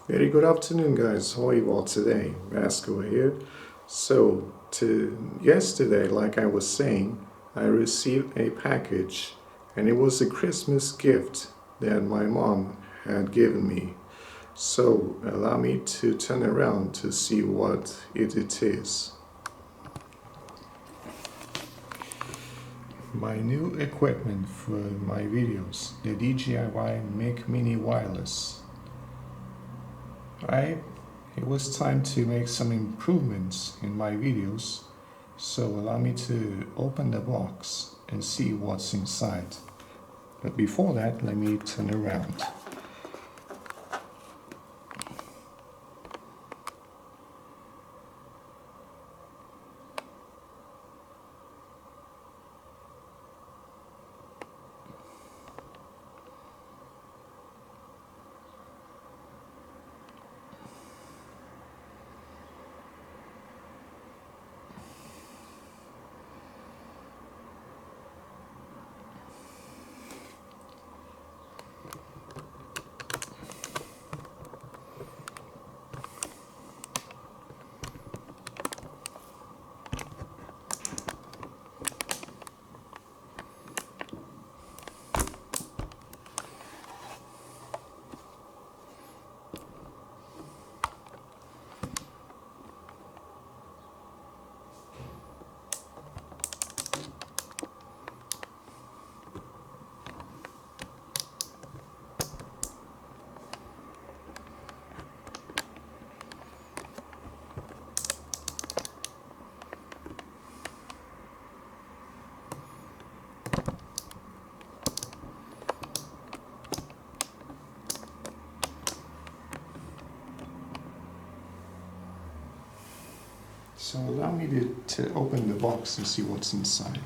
Very good afternoon, guys. How are you all today? Vasco here. So, yesterday, like I was saying, I received a package, and it was a Christmas gift that my mom had given me. So, allow me to turn around to see what it is. My new equipment for my videos, the DJI Mini Wireless. It was time to make some improvements in my videos, so allow me to open the box and see what's inside. But before that, let me turn around. So allow me to open the box and see what's inside.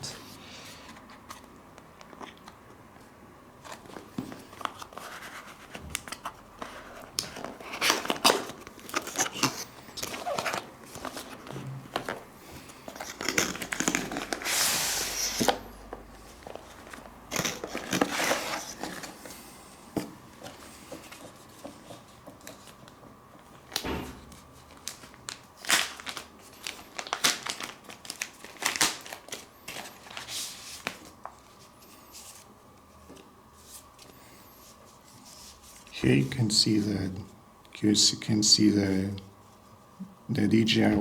Here you can see the DJI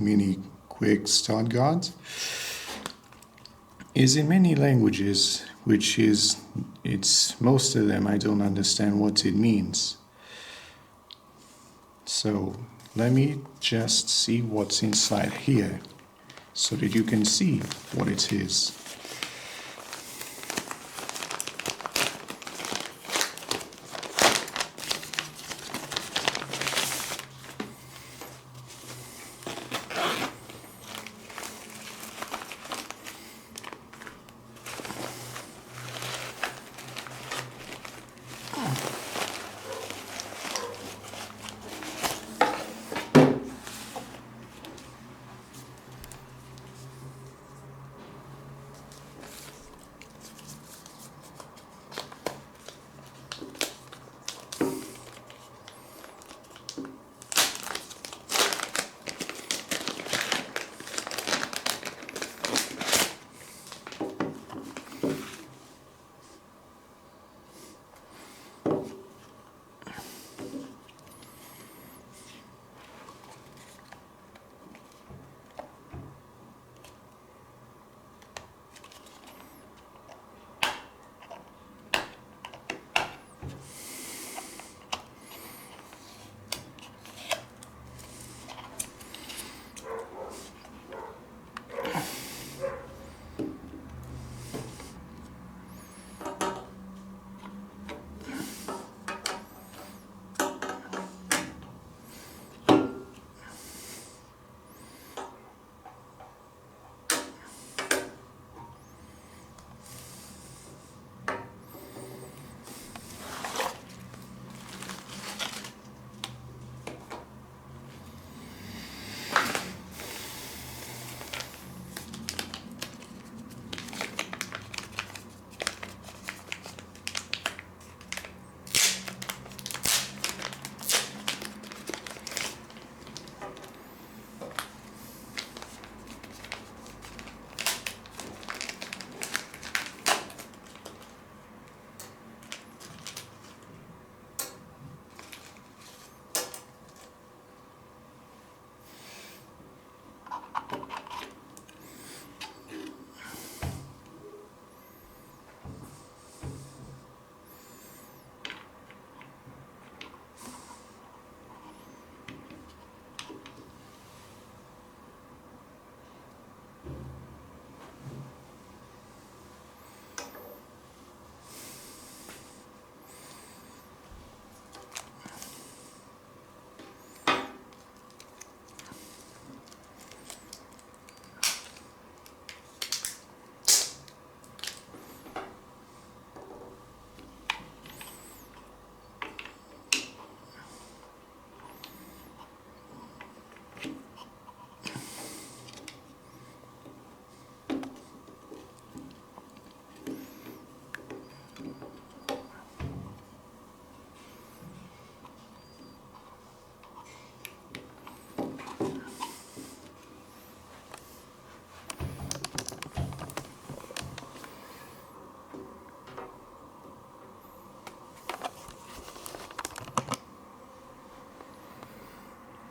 Mini Quick Start Guide. Is in many languages, most of them I don't understand what it means. So let me just see what's inside here so that you can see what it is.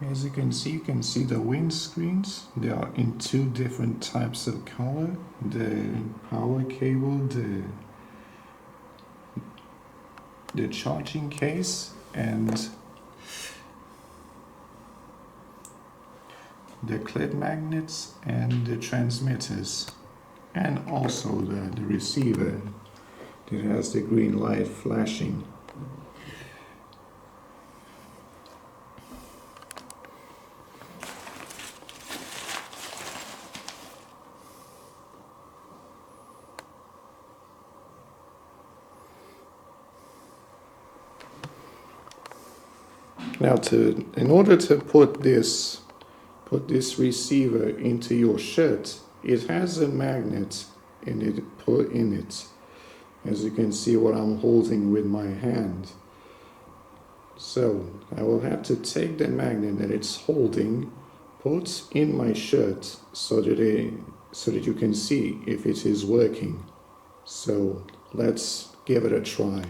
As you can see the windscreens. They are in two different types of color. The power cable, the charging case, and the clip magnets and the transmitters, and also the receiver that has the green light flashing. Now, in order to put this receiver into your shirt, it has a magnet in it put in it. As you can see, what I'm holding with my hand. So I will have to take the magnet that it's holding, put in my shirt so that you can see if it is working. So let's give it a try.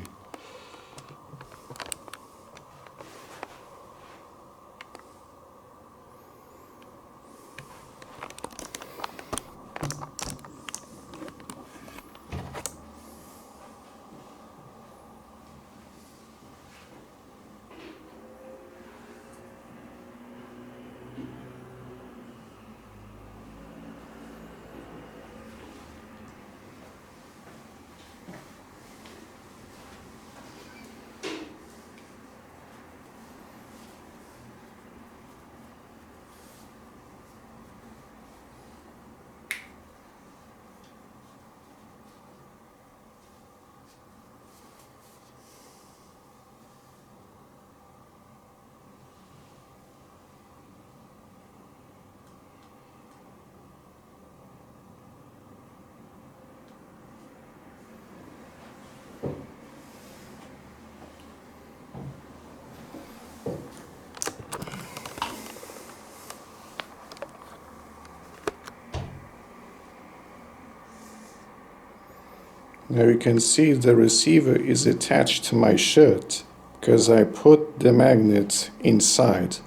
Now you can see the receiver is attached to my shirt because I put the magnet inside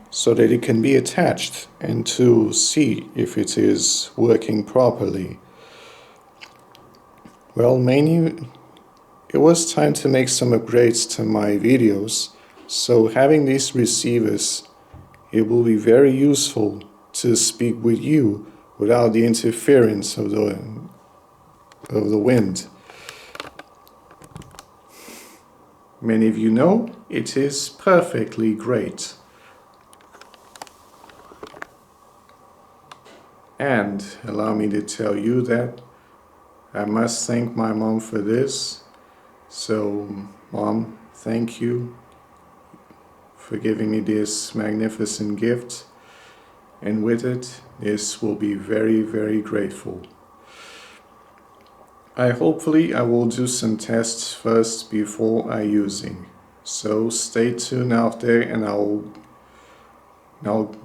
so that it can be attached and to see if it is working properly. Well, mainly it was time to make some upgrades to my videos, so having these receivers, it will be very useful to speak with you without the interference of the wind. Many of you know it is perfectly great. And allow me to tell you that I must thank my mom for this. So, Mom, thank you for giving me this magnificent gift. And with it, this will be very, very grateful. Hopefully I will do some tests first before I using. So stay tuned out there, and I'll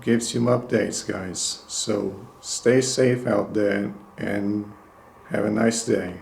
give some updates, guys. So stay safe out there and have a nice day.